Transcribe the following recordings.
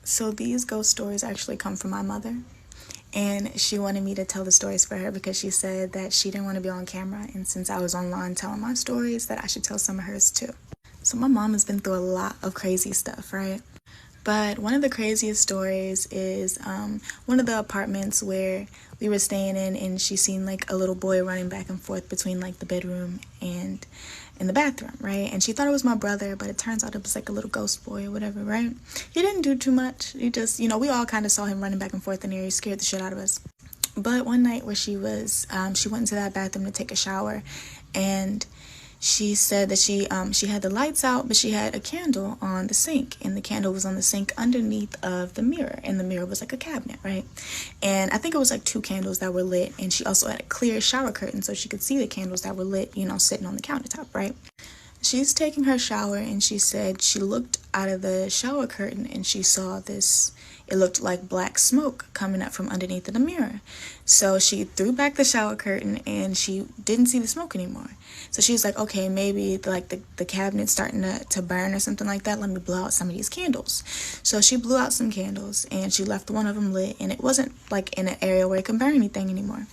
So these ghost stories actually come from my mother, and she wanted me to tell the stories for her because she said that she didn't want to be on camera, and since I was online telling my stories, that I should tell some of hers too. So my mom has been through a lot of crazy stuff, right? But one of the craziest stories is one of the apartments where we were staying in, and she seen like a little boy running back and forth between like the bedroom and in the bathroom, right? And she thought it was my brother, but it turns out it was like a little ghost boy or whatever, right? He didn't do too much. He just, we all kind of saw him running back and forth in there. He scared the shit out of us. But one night where she was, she went into that bathroom to take a shower, and she said that she had the lights out, but she had a candle on the sink, and the candle was on the sink underneath of the mirror, and the mirror was like a cabinet, right? And I think it was like 2 candles that were lit, and she also had a clear shower curtain so she could see the candles that were lit, sitting on the countertop, right? She's taking her shower, and she said she looked out of the shower curtain and she saw this, it looked like black smoke coming up from underneath of the mirror. So she threw back the shower curtain and she didn't see the smoke anymore. So she was like, okay, maybe like the cabinet's starting to burn or something like that. Let me blow out some of these candles. So she blew out some candles and she left one of them lit, and it wasn't like in an area where it can burn anything anymore.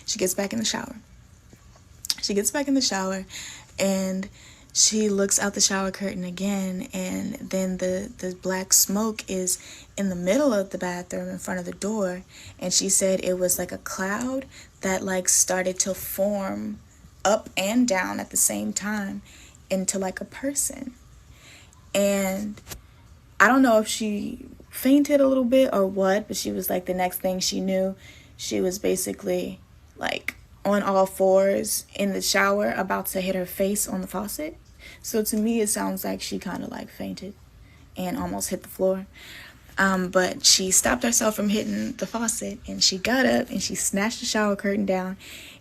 She gets back in the shower. And she looks out the shower curtain again, and then the black smoke is in the middle of the bathroom in front of the door, and she said it was like a cloud that like started to form up and down at the same time into like a person. And I don't know if she fainted a little bit or what, but she was like, the next thing she knew, she was basically like on all fours in the shower about to hit her face on the faucet. So to me, it sounds like she kind of like fainted and almost hit the floor. But she stopped herself from hitting the faucet, and she got up and she snatched the shower curtain down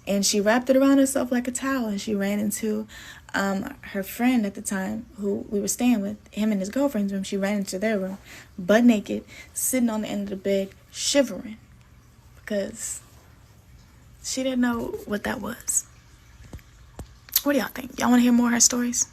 and she wrapped it around herself like a towel, and she ran into her friend at the time who we were staying with, him and his girlfriend's room. She ran into their room, butt naked, sitting on the end of the bed, shivering because she didn't know what that was. What do y'all think? Y'all want to hear more of her stories?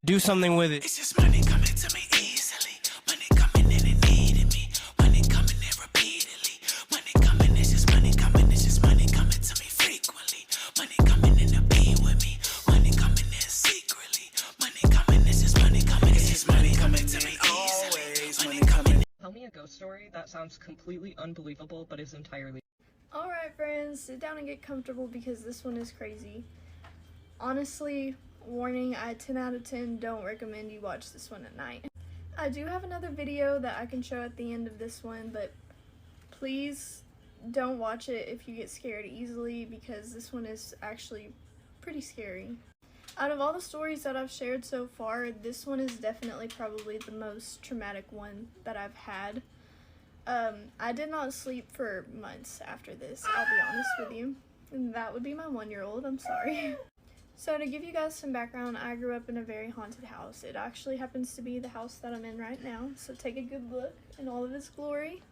Do something with it. It's just money coming to me easily. Money coming in and needing me. Money coming in repeatedly. Money coming, it's just money coming. It's just money coming to me frequently. Money coming in to be with me. Money coming in secretly. Money coming, it's just money coming. It's just money coming to me easily. Money coming. Tell me a ghost story that sounds completely unbelievable but is entirely... Alright friends, sit down and get comfortable because this one is crazy. Honestly, warning, I 10 out of 10 don't recommend you watch this one at night. I do have another video that I can show at the end of this one, but please don't watch it if you get scared easily because this one is actually pretty scary. Out of all the stories that I've shared so far, this one is definitely probably the most traumatic one that I've had. I did not sleep for months after this, I'll be honest with you. And that would be my 1-year-old, I'm sorry. So to give you guys some background, I grew up in a very haunted house. It actually happens to be the house that I'm in right now, so take a good look in all of its glory.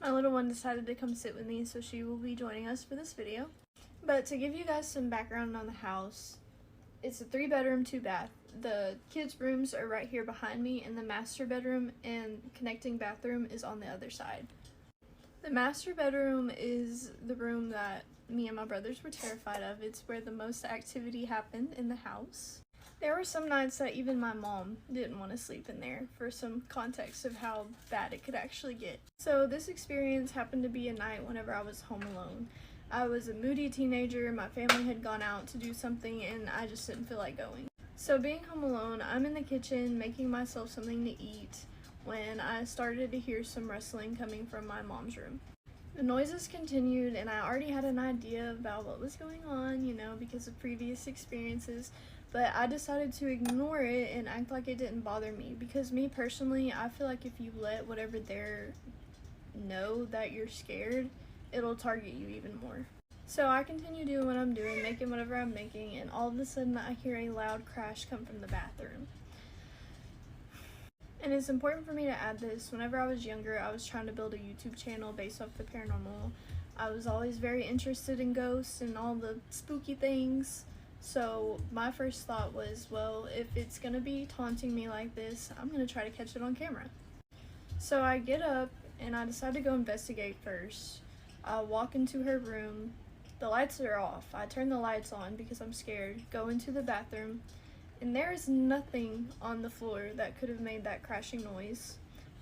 My little one decided to come sit with me, so she will be joining us for this video. But to give you guys some background on the house, it's a 3-bedroom, 2-bath. The kids' rooms are right here behind me, and the master bedroom and connecting bathroom is on the other side. The master bedroom is the room that me and my brothers were terrified of. It's where the most activity happened in the house. There were some nights that even my mom didn't want to sleep in there, for some context of how bad it could actually get. So this experience happened to be a night whenever I was home alone. I was a moody teenager, my family had gone out to do something, and I just didn't feel like going. So being home alone, I'm in the kitchen making myself something to eat when I started to hear some rustling coming from my mom's room. The noises continued, and I already had an idea about what was going on, because of previous experiences, but I decided to ignore it and act like it didn't bother me, because me personally, I feel like if you let whatever there know that you're scared, it'll target you even more. So I continue doing what I'm doing, making whatever I'm making, and all of a sudden I hear a loud crash come from the bathroom. And it's important for me to add this, whenever I was younger, I was trying to build a YouTube channel based off the paranormal. I was always very interested in ghosts and all the spooky things. So my first thought was, well, if it's gonna be taunting me like this, I'm gonna try to catch it on camera. So I get up and I decide to go investigate first. I walk into her room. The lights are off. I turn the lights on because I'm scared. Go into the bathroom, and there is nothing on the floor that could have made that crashing noise.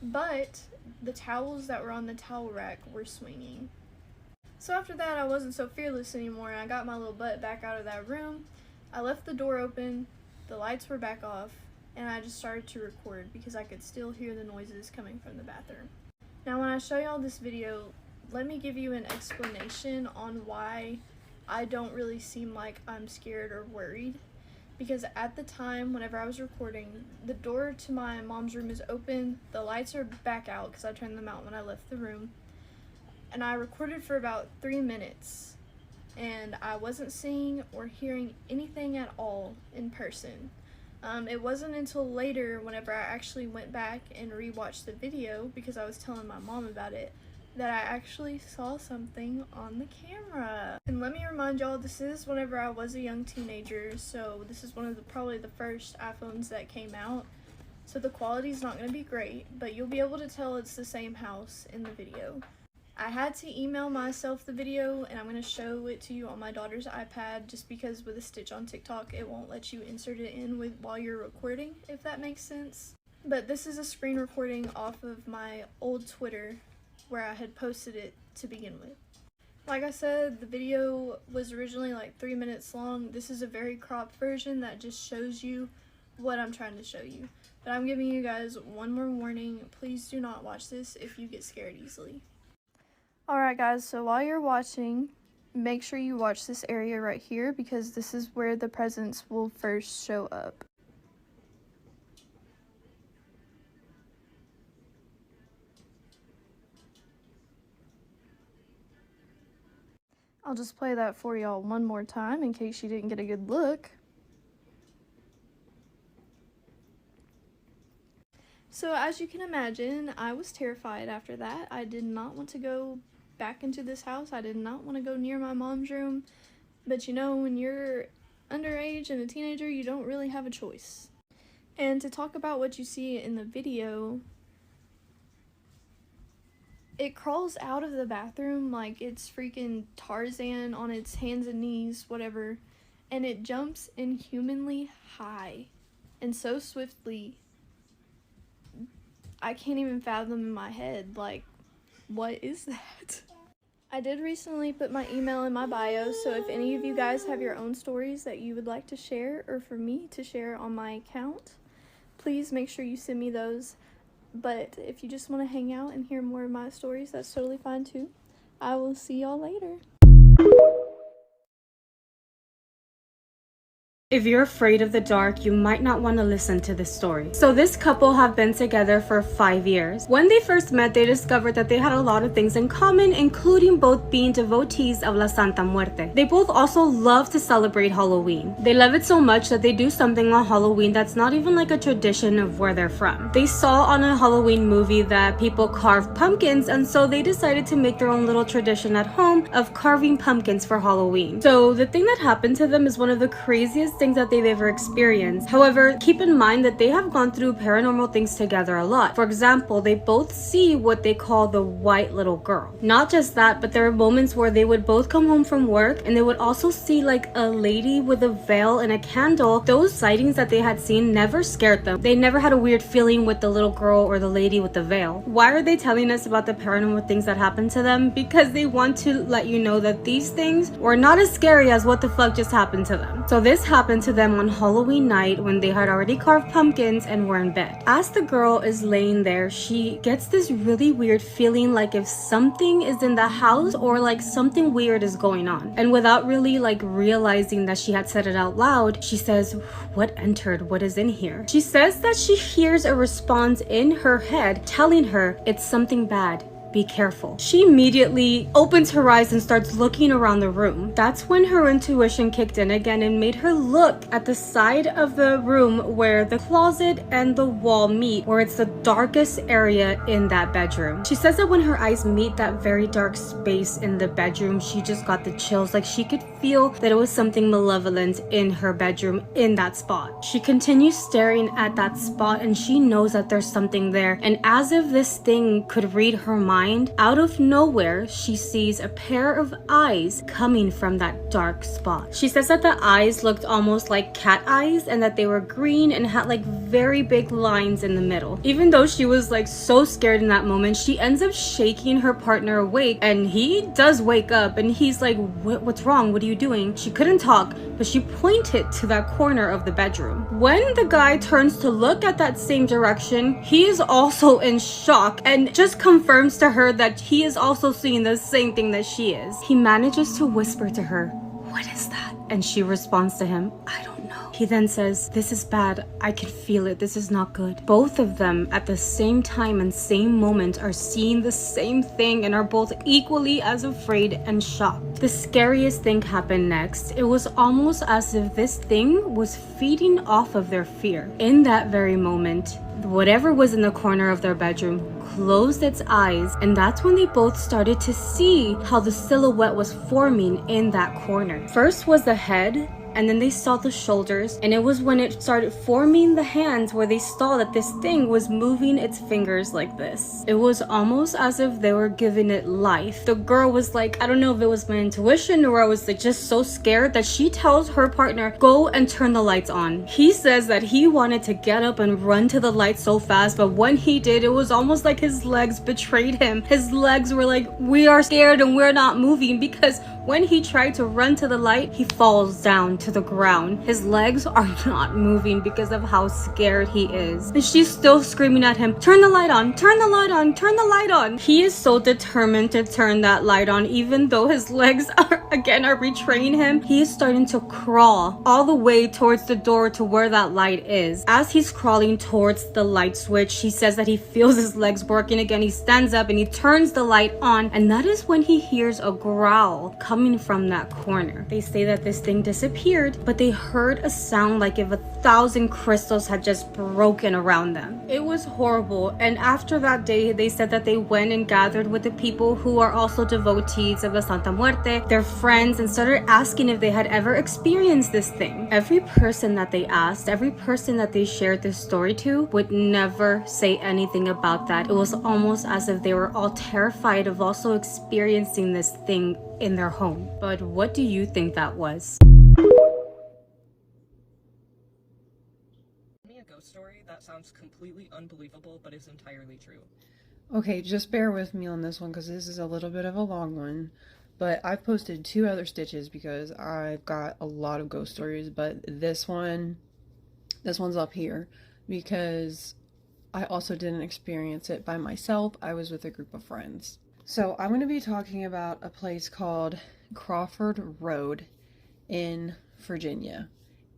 But the towels that were on the towel rack were swinging. So after that, I wasn't so fearless anymore, and I got my little butt back out of that room. I left the door open, the lights were back off, and I just started to record because I could still hear the noises coming from the bathroom. Now when I show y'all this video, let me give you an explanation on why I don't really seem like I'm scared or worried. Because at the time, whenever I was recording, the door to my mom's room is open, the lights are back out because I turned them out when I left the room, and I recorded for about 3 minutes, and I wasn't seeing or hearing anything at all in person. It wasn't until later, whenever I actually went back and rewatched the video, because I was telling my mom about it, that I actually saw something on the camera. And let me remind y'all, this is whenever I was a young teenager, so this is one of probably the first iPhones that came out. So the quality's not going to be great, but you'll be able to tell it's the same house in the video. I had to email myself the video, and I'm going to show it to you on my daughter's iPad, just because with a stitch on TikTok, it won't let you insert it in while you're recording, if that makes sense. But this is a screen recording off of my old Twitter, where I had posted it to begin with. Like I said, the video was originally like 3 minutes long. This is a very cropped version that just shows you what I'm trying to show you. But I'm giving you guys one more warning. Please do not watch this if you get scared easily. Alright guys, so while you're watching, make sure you watch this area right here, because this is where the presents will first show up. I'll just play that for y'all one more time in case you didn't get a good look. So as you can imagine, I was terrified after that. I did not want to go back into this house. I did not want to go near my mom's room. But you know, when you're underage and a teenager, you don't really have a choice. And to talk about what you see in the video, it crawls out of the bathroom like it's freaking Tarzan on its hands and knees, whatever, and it jumps inhumanly high and so swiftly, I can't even fathom in my head, like, what is that? I did recently put my email in my bio, so if any of you guys have your own stories that you would like to share, or for me to share on my account, please make sure you send me those. But if you just want to hang out and hear more of my stories, that's totally fine too. I will see y'all later. If you're afraid of the dark, you might not want to listen to this story. So this couple have been together for 5 years. When they first met, they discovered that they had a lot of things in common, including both being devotees of La Santa Muerte. They both also love to celebrate Halloween. They love it so much that they do something on Halloween that's not even like a tradition of where they're from. They saw on a Halloween movie that people carve pumpkins, and so they decided to make their own little tradition at home of carving pumpkins for Halloween. So the thing that happened to them is one of the craziest things that they've ever experienced. However, keep in mind that they have gone through paranormal things together a lot. For example, they both see what they call the white little girl. Not just that, but there are moments where they would both come home from work and they would also see like a lady with a veil and a candle. Those sightings that they had seen never scared them. They never had a weird feeling with the little girl or the lady with the veil. Why are they telling us about the paranormal things that happened to them? Because they want to let you know that these things were not as scary as what the fuck just happened to them. So this happened to them on Halloween night when they had already carved pumpkins and were in bed. As the girl is laying there, she gets this really weird feeling like if something is in the house or like something weird is going on. And without really like realizing that she had said it out loud, she says, "What entered? What is in here?" She says that she hears a response in her head telling her it's something bad. be careful. She immediately opens her eyes and starts looking around the room. That's when her intuition kicked in again and made her look at the side of the room where the closet and the wall meet, where it's the darkest area in that bedroom. She says that when her eyes meet that very dark space in the bedroom, she just got the chills. Like she could feel that it was something malevolent in her bedroom in that spot. She continues staring at that spot and she knows that there's something there. And as if this thing could read her mind, out of nowhere, she sees a pair of eyes coming from that dark spot. She says that the eyes looked almost like cat eyes and that they were green and had like very big lines in the middle. Even though she was like so scared in that moment, she ends up shaking her partner awake, and he does wake up and he's like, what's wrong? What are you doing? She couldn't talk, but she pointed to that corner of the bedroom. When the guy turns to look at that same direction, he is also in shock and just confirms to her that he is also seeing the same thing that she is. He manages to whisper to her, "What is that?" And she responds to him, "I don't know." He then says, "This is bad. I can feel it. This is not good." Both of them at the same time and same moment are seeing the same thing and are both equally as afraid and shocked. The scariest thing happened next. It was almost as if this thing was feeding off of their fear. In that very moment, whatever was in the corner of their bedroom closed its eyes, and that's when they both started to see how the silhouette was forming in that corner. First was the head, and then they saw the shoulders, and it was when it started forming the hands where they saw that this thing was moving its fingers like this. It was almost as if they were giving it life. The girl was like, I don't know if it was my intuition or I was like just so scared that she tells her partner, "Go and turn the lights on." He says that he wanted to get up and run to the light so fast, but when he did, it was almost like his legs betrayed him. His legs were like, "We are scared and we're not moving," because when he tried to run to the light, he falls down to the ground. His legs are not moving because of how scared he is. And she's still screaming at him, "Turn the light on, turn the light on, turn the light on." He is so determined to turn that light on, even though his legs are betraying him. He is starting to crawl all the way towards the door to where that light is. As he's crawling towards the light switch, he says that he feels his legs working again. He stands up and he turns the light on, and that is when he hears a growl coming from that corner. They say that this thing disappeared, but they heard a sound like if 1,000 crystals had just broken around them. It was horrible, and after that day, they said that they went and gathered with the people who are also devotees of La Santa Muerte, their friends, and started asking if they had ever experienced this thing. Every person that they asked, every person that they shared this story to, would never say anything about that. It was almost as if they were all terrified of also experiencing this thing in their home. But what do you think that was? Me a ghost story that sounds completely unbelievable but is entirely true. Okay, just bear with me on this one because this is a little bit of a long one. But I've posted 2 other stitches because I've got a lot of ghost stories, but this one's up here because I also didn't experience it by myself. I was with a group of friends. So I'm going to be talking about a place called Crawford Road in Virginia.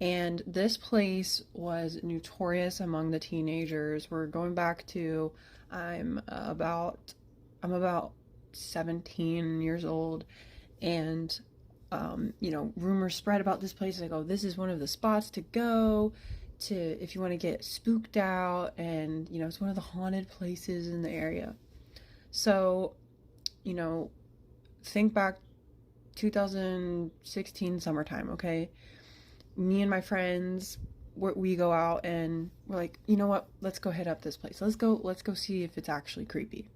And this place was notorious among the teenagers. We're going back to I'm about 17 years old, and rumors spread about this place like, oh, this is one of the spots to go to if you want to get spooked out, and it's one of the haunted places in the area. So think back 2016 summertime, okay? Me and my friends, we go out and we're like, you know what? Let's go head up this place. Let's go see if it's actually creepy.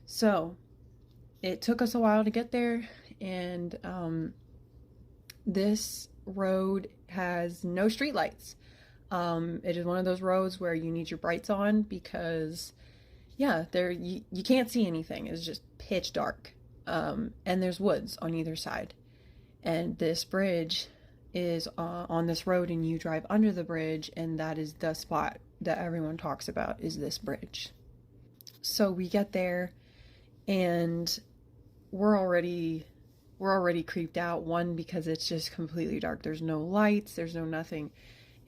So it took us a while to get there, and this road has no streetlights. It is one of those roads where you need your brights on because you can't see anything. It's just pitch dark. And there's woods on either side. And this bridge is on this road, and you drive under the bridge, and that is the spot that everyone talks about, is this bridge. So we get there, and we're already creeped out. One, because it's just completely dark. There's no lights, there's no nothing.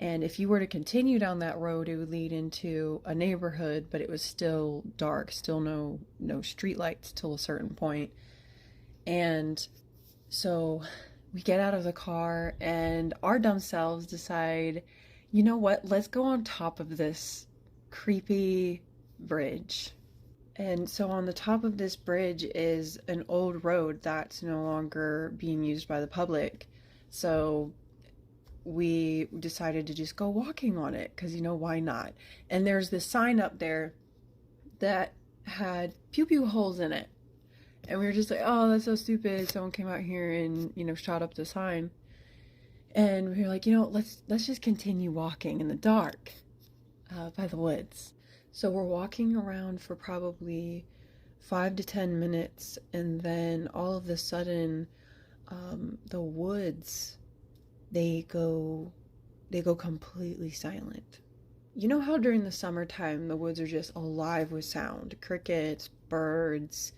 And if you were to continue down that road, it would lead into a neighborhood, but it was still dark, still no street lights till a certain point. And so we get out of the car and our dumb selves decide, you know what, let's go on top of this creepy bridge. And so on the top of this bridge is an old road that's no longer being used by the public. So we decided to just go walking on it because, you know, why not? And there's this sign up there that had pew pew holes in it. And we were just like, oh, that's so stupid. Someone came out here and, you know, shot up the sign. And we were like, you know, let's just continue walking in the dark by the woods. So we're walking around for probably 5 to 10 minutes. And then all of a sudden, the woods, they go completely silent. You know how during the summertime, the woods are just alive with sound? Crickets, birds,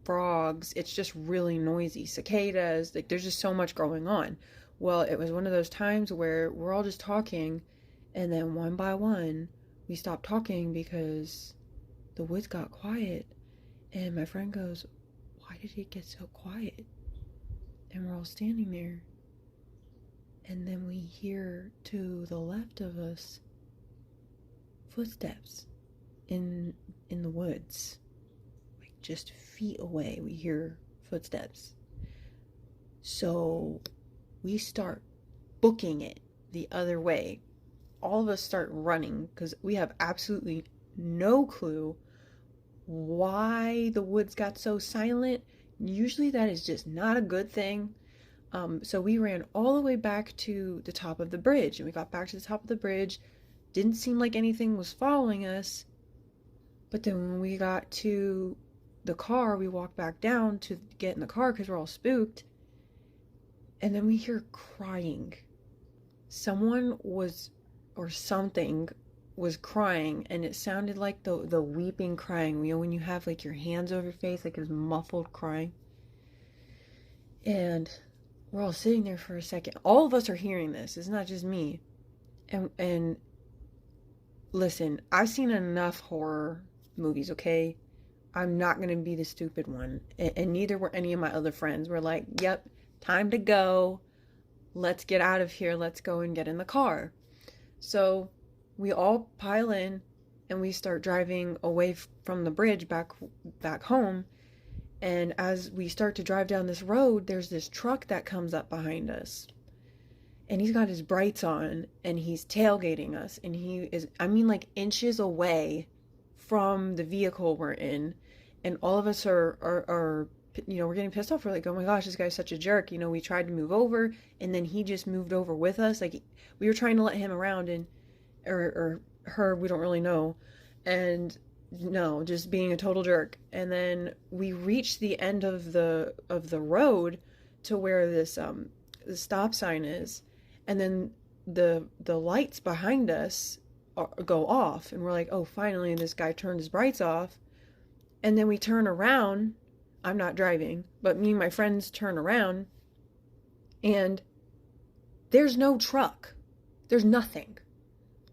frogs, it's just really noisy, cicadas, like there's just so much going on. Well, it was one of those times where we're all just talking, and then one by one we stopped talking because the woods got quiet. And my friend goes, why did it get so quiet? And we're all standing there, and then we hear to the left of us footsteps in the woods. Just feet away, we hear footsteps. So we start booking it the other way. All of us start running because we have absolutely no clue why the woods got so silent. Usually that is just not a good thing. So we ran all the way back to the top of the bridge, and we got back to the top of the bridge. Didn't seem like anything was following us. But then when we got to the car, we walked back down to get in the car because we're all spooked, and then we hear crying. Someone was, or something was crying, and it sounded like the weeping crying, you know, when you have like your hands over your face, like it's muffled crying. And we're all sitting there for a second. All of us are hearing this. It's not just me. And listen, I've seen enough horror movies, okay? I'm not going to be the stupid one. And neither were any of my other friends. We're like, yep, time to go. Let's get out of here. Let's go and get in the car. So we all pile in and we start driving away from the bridge back home. And as we start to drive down this road, there's this truck that comes up behind us. And he's got his brights on and he's tailgating us. And he is, I mean, like inches away from the vehicle we're in. And all of us are you know, we're getting pissed off. We're like, oh my gosh, this guy's such a jerk. You know, we tried to move over and then he just moved over with us. Like, we were trying to let him around, and or her, we don't really know. And no, just being a total jerk. And then we reached the end of the road to where this the stop sign is. And then the lights behind us go off, and we're like, oh, finally this guy turned his brights off. And then we turn around. I'm not driving, but me and my friends turn around, and there's no truck. There's nothing.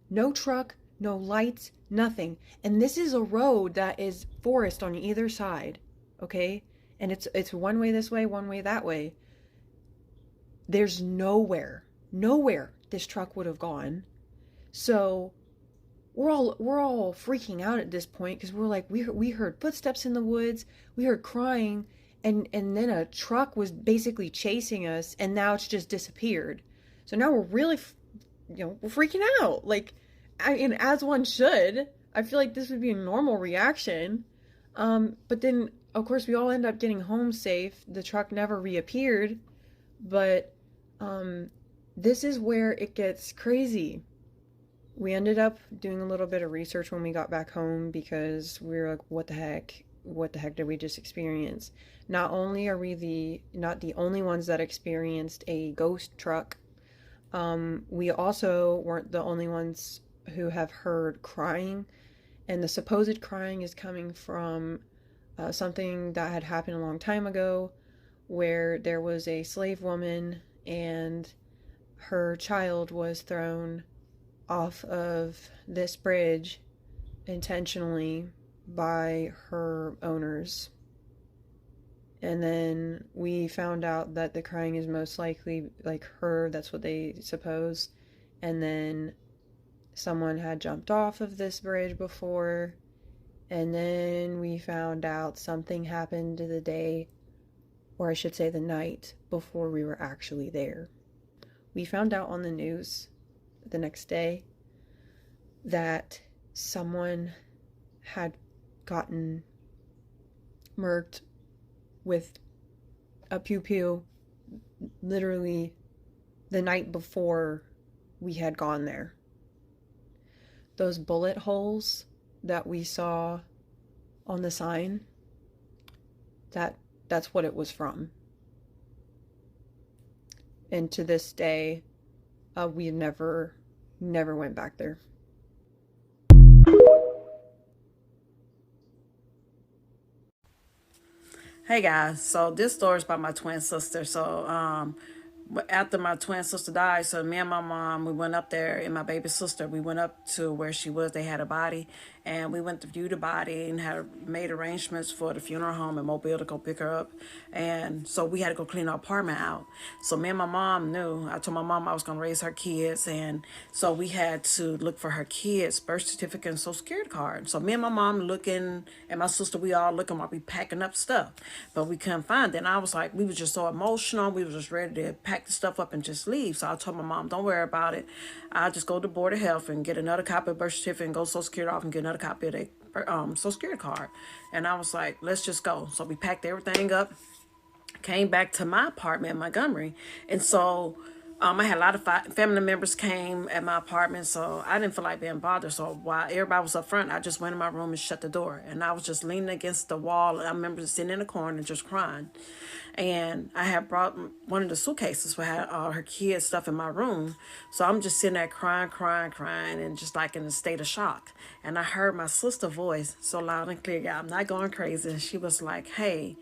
No truck, no lights, nothing. And this is a road that is forest on either side, okay? And it's one way this way, one way that way. There's nowhere this truck would have gone. So we're all freaking out at this point, because we're like, we heard footsteps in the woods, we heard crying, and then a truck was basically chasing us, and now it's just disappeared. So now we're really, we're freaking out. Like, and as one should. I feel like this would be a normal reaction. But then, of course, we all end up getting home safe. The truck never reappeared. But this is where it gets crazy. We ended up doing a little bit of research when we got back home, because we were like, what the heck? What the heck did we just experience? Not only are we not the only ones that experienced a ghost truck, we also weren't the only ones who have heard crying. And the supposed crying is coming from something that had happened a long time ago, where there was a slave woman, and her child was thrown off of this bridge intentionally by her owners. And then we found out that the crying is most likely like her, that's what they suppose. And then someone had jumped off of this bridge before. And then we found out something happened the day, or I should say the night, before we were actually there. We found out on the news the next day that someone had gotten murked with a pew-pew literally the night before we had gone there. Those bullet holes that we saw on the sign, that's what it was from. And to this day, we never went back there. Hey guys, so this story is about my twin sister. So after my twin sister died, so me and my mom, we went up there, and my baby sister, we went up to where she was. They had a body, and we went to view the body and had made arrangements for the funeral home in Mobile to go pick her up. And so we had to go clean our apartment out. So me and my mom knew, I told my mom I was going to raise her kids, and so we had to look for her kids' birth certificate and social security card. So me and my mom looking, and my sister, we all looking while we packing up stuff, but we couldn't find it. And I was like, we was just so emotional, we was just ready to pack the stuff up and just leave. So I told my mom, don't worry about it. I'll just go to Board of Health and get another copy of birth certificate and go to Social Security office and get another copy of their Social Security card. And I was like, let's just go. So we packed everything up, came back to my apartment in Montgomery. And so I had a lot of family members came at my apartment, so I didn't feel like being bothered. So while everybody was up front, I just went in my room and shut the door. And I was just leaning against the wall. And I remember sitting in the corner and just crying. And I had brought one of the suitcases where I had all her kids' stuff in my room. So I'm just sitting there crying, and just like in a state of shock. And I heard my sister's voice so loud and clear. Yeah, I'm not going crazy. And she was like, hey,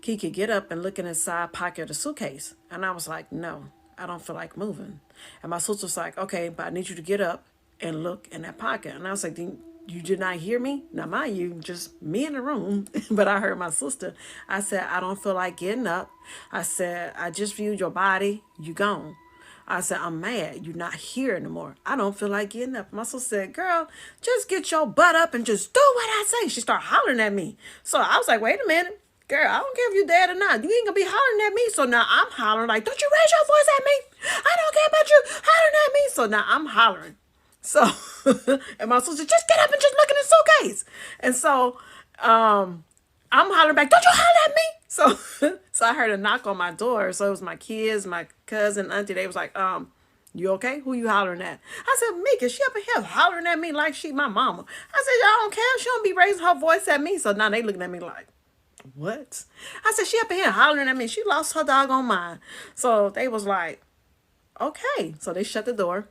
Kiki, get up and look in the side pocket of the suitcase. And I was like, no, I don't feel like moving. And my sister was like, okay, but I need you to get up and look in that pocket. And I was like, you did not hear me? Now, mind you, just me in the room, but I heard my sister. I said, I don't feel like getting up. I said, I just viewed your body. You gone. I said, I'm mad. You're not here anymore. I don't feel like getting up. My sister said, girl, just get your butt up and just do what I say. She started hollering at me. So I was like, wait a minute. Girl, I don't care if you're dead or not. You ain't gonna be hollering at me. So now I'm hollering like, don't you raise your voice at me. I don't care about you hollering at me. So now I'm hollering. So, and my sister, just get up and just look in the suitcase. And so, I'm hollering back, don't you holler at me? So I heard a knock on my door. So it was my kids, my cousin, auntie. They was like, you okay? Who you hollering at? I said, Mika, she up in here hollering at me like she my mama. I said, y'all don't care. She don't be raising her voice at me. So now they looking at me like, what? I said, she up in here hollering at me. She lost her doggone mind. So they was like, okay. So they shut the door.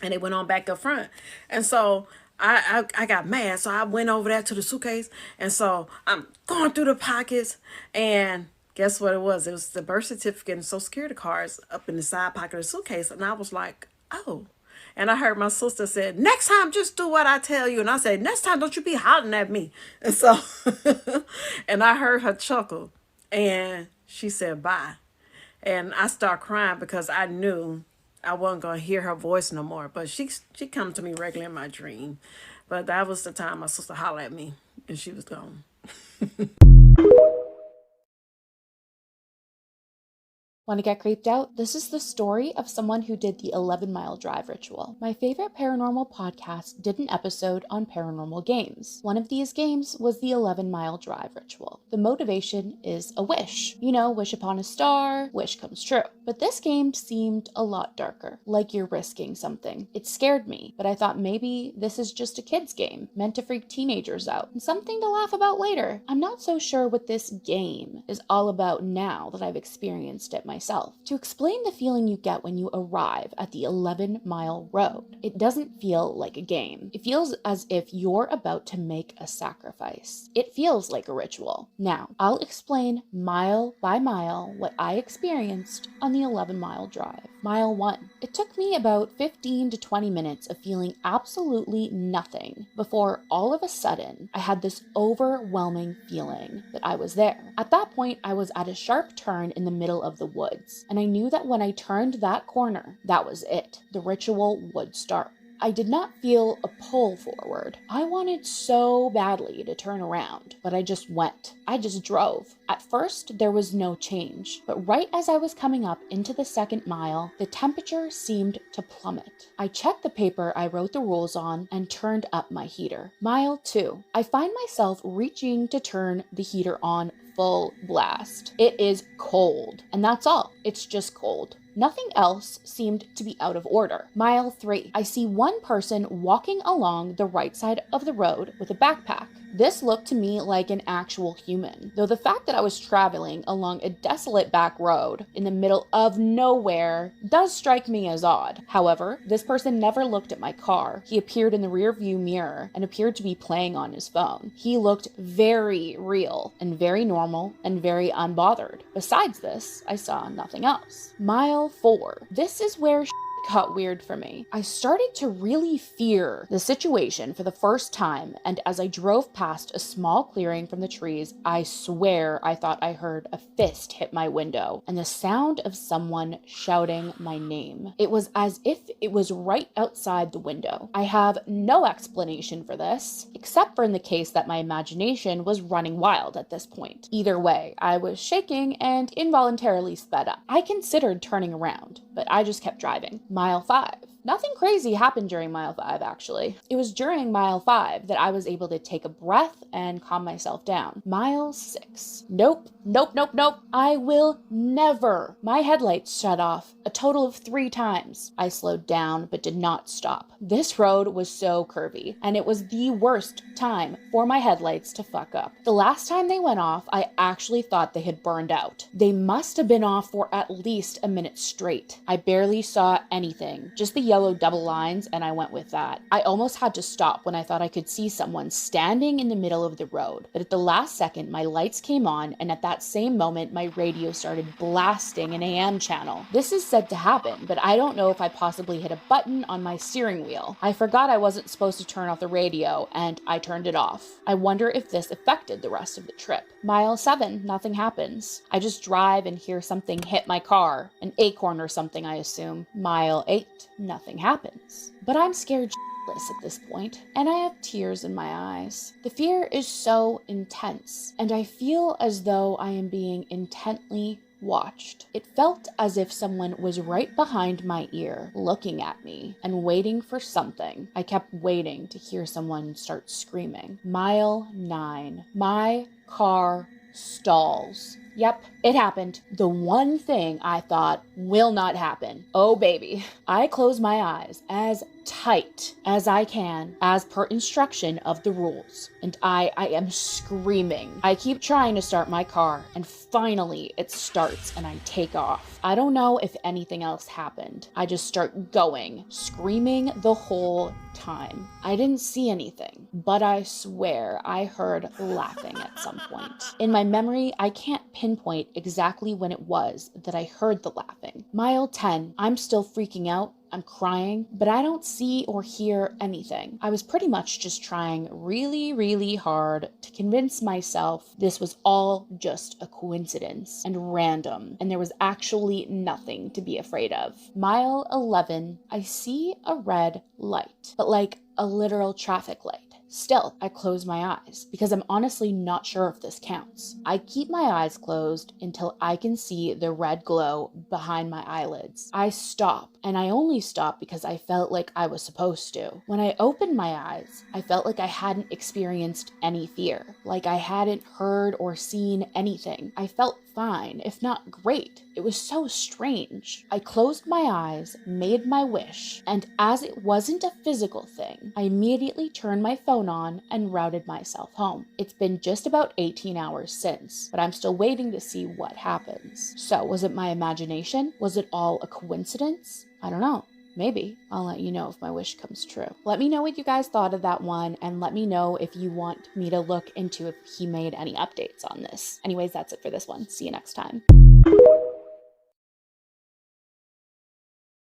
And they went on back up front. And so I got mad. So I went over there to the suitcase. And so I'm going through the pockets. And guess what it was? It was the birth certificate and social security cards up in the side pocket of the suitcase. And I was like, oh. And I heard my sister said, next time, just do what I tell you. And I said, next time, don't you be hollering at me. And so, and I heard her chuckle. And she said, bye. And I started crying because I knew I wasn't going to hear her voice no more. But she come to me regularly in my dream. But that was the time my sister hollered at me and she was gone. Want to get creeped out? This is the story of someone who did the 11-mile drive ritual. My favorite paranormal podcast did an episode on paranormal games. One of these games was the 11-mile drive ritual. The motivation is a wish. You know, wish upon a star, wish comes true. But this game seemed a lot darker, like you're risking something. It scared me, but I thought maybe this is just a kid's game, meant to freak teenagers out, and something to laugh about later. I'm not so sure what this game is all about now that I've experienced it myself. To explain the feeling you get when you arrive at the 11-mile road, it doesn't feel like a game. It feels as if you're about to make a sacrifice. It feels like a ritual. Now, I'll explain mile by mile what I experienced on the 11-mile drive. Mile 1. It took me about 15 to 20 minutes of feeling absolutely nothing before all of a sudden I had this overwhelming feeling that I was there. At that point, I was at a sharp turn in the middle of the woods, and I knew that when I turned that corner, that was it. The ritual would start. I did not feel a pull forward. I wanted so badly to turn around, but I just went. I just drove. At first, there was no change, but right as I was coming up into the second mile, the temperature seemed to plummet. I checked the paper I wrote the rules on and turned up my heater. Mile 2. I find myself reaching to turn the heater on full blast. It is cold, and that's all. It's just cold. Nothing else seemed to be out of order. Mile 3. I see one person walking along the right side of the road with a backpack. This looked to me like an actual human, though the fact that I was traveling along a desolate back road in the middle of nowhere does strike me as odd. However, this person never looked at my car. He appeared in the rearview mirror and appeared to be playing on his phone. He looked very real and very normal and very unbothered. Besides this, I saw nothing else. Mile 4. This is where got weird for me. I started to really fear the situation for the first time, and as I drove past a small clearing from the trees, I swear I thought I heard a fist hit my window and the sound of someone shouting my name. It was as if it was right outside the window. I have no explanation for this, except for in the case that my imagination was running wild at this point. Either way, I was shaking and involuntarily sped up. I considered turning around, but I just kept driving. Mile 5. Nothing crazy happened during mile 5, actually. It was during mile 5 that I was able to take a breath and calm myself down. Mile 6. Nope. I will never. My headlights shut off a total of 3 times. I slowed down, but did not stop. This road was so curvy, and it was the worst time for my headlights to fuck up. The last time they went off, I actually thought they had burned out. They must have been off for at least a minute straight. I barely saw anything, just the yellow double lines, and I went with that. I almost had to stop when I thought I could see someone standing in the middle of the road, but at the last second, my lights came on, and at that same moment, my radio started blasting an AM channel. This is said to happen, but I don't know if I possibly hit a button on my steering wheel. I forgot I wasn't supposed to turn off the radio, and I turned it off. I wonder if this affected the rest of the trip. Mile 7, nothing happens. I just drive and hear something hit my car, an acorn or something, I assume. Mile 8, nothing happens. But I'm scared shitless at this point, and I have tears in my eyes. The fear is so intense, and I feel as though I am being intently watched. It felt as if someone was right behind my ear, looking at me and waiting for something. I kept waiting to hear someone start screaming. Mile 9. My car stalls. Yep, it happened. The one thing I thought will not happen. Oh baby. I close my eyes as tight as I can, as per instruction of the rules. And I am screaming. I keep trying to start my car, and finally it starts and I take off. I don't know if anything else happened. I just start going, screaming the whole time. I didn't see anything, but I swear I heard laughing at some point. In my memory, I can't pinpoint exactly when it was that I heard the laughing. Mile 10, I'm still freaking out. I'm crying, but I don't see or hear anything. I was pretty much just trying really hard to convince myself this was all just a coincidence and random, and there was actually nothing to be afraid of. Mile 11, I see a red light, but like a literal traffic light. Still, I close my eyes because I'm honestly not sure if this counts. I keep my eyes closed until I can see the red glow behind my eyelids. I stop, and I only stop because I felt like I was supposed to. When I opened my eyes, I felt like I hadn't experienced any fear, like I hadn't heard or seen anything. I felt fine, if not great. It was so strange. I closed my eyes, made my wish, and as it wasn't a physical thing, I immediately turned my phone on and routed myself home. It's been just about 18 hours since, but I'm still waiting to see what happens. So, was it my imagination? Was it all a coincidence? I don't know. Maybe. I'll let you know if my wish comes true. Let me know what you guys thought of that one, and let me know if you want me to look into if he made any updates on this. Anyways, that's it for this one. See you next time.